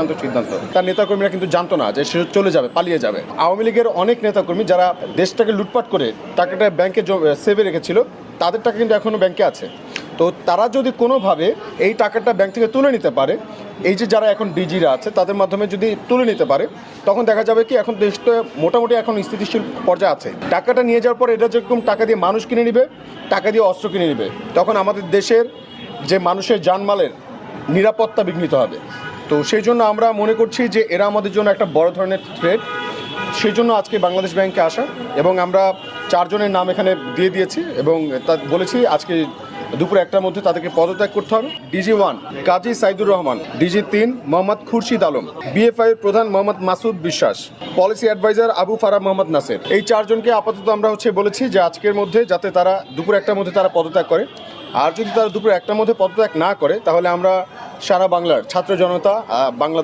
চূড়ান্ত সিদ্ধান্ত। তার নেতাকর্মীরা কিন্তু জানতো না যে সে চলে যাবে, পালিয়ে যাবে। আওয়ামী লীগের অনেক নেতাকর্মী যারা দেশটাকে লুটপাট করে টাকাটা ব্যাংকে সেভে রেখেছিল, তাদের টাকা কিন্তু এখনও ব্যাংকে আছে। তো তারা যদি কোনোভাবে এই টাকাটা ব্যাংক থেকে তুলে নিতে পারে, এই যে যারা এখন ডিজিরা আছে তাদের মাধ্যমে যদি তুলে নিতে পারে, তখন দেখা যাবে কি এখন দেশটা মোটামুটি এখন স্থিতিশীল পর্যায়ে আছে। টাকাটা নিয়ে যাওয়ার পর এটা যেরকম টাকা দিয়ে মানুষ কিনে নিবে, টাকা দিয়ে অস্ত্র কিনে নিবে, তখন আমাদের দেশের যে মানুষের জানমালের নিরাপত্তা বিঘ্নিত হবে। তো সেই জন্য আমরা মনে করছি যে এরা আমাদের জন্য একটা বড় ধরনের থ্রেট। সেই জন্য আজকে বাংলাদেশ ব্যাংকে আসা, এবং আমরা 4 জনের নাম এখানে দিয়ে দিয়েছি এবং তা বলেছি আজকে দুপুর 1টার মধ্যে তাদেরকে পদত্যাগ করতে হবে। ডিজি 1 কাজী সাইদুর রহমান, ডিজি 3 মোহাম্মদ খুরশিদ আলম, বিএফআই এর প্রধান মোহাম্মদ মাসুদ বিশ্বাস, পলিসি অ্যাডভাইজার আবু ফারাহ মোহাম্মদ নাসের। এই 4 জনকে আপাতত আমরা বলেছি যে আজকের মধ্যে যাতে তারা দুপুর 1টার মধ্যে তারা পদত্যাগ করে। আর যদি তারা দুপুর 1টার মধ্যে পদত্যাগ না করে, তাহলে আমরা সারা বাংলার ছাত্র জনতা বাংলা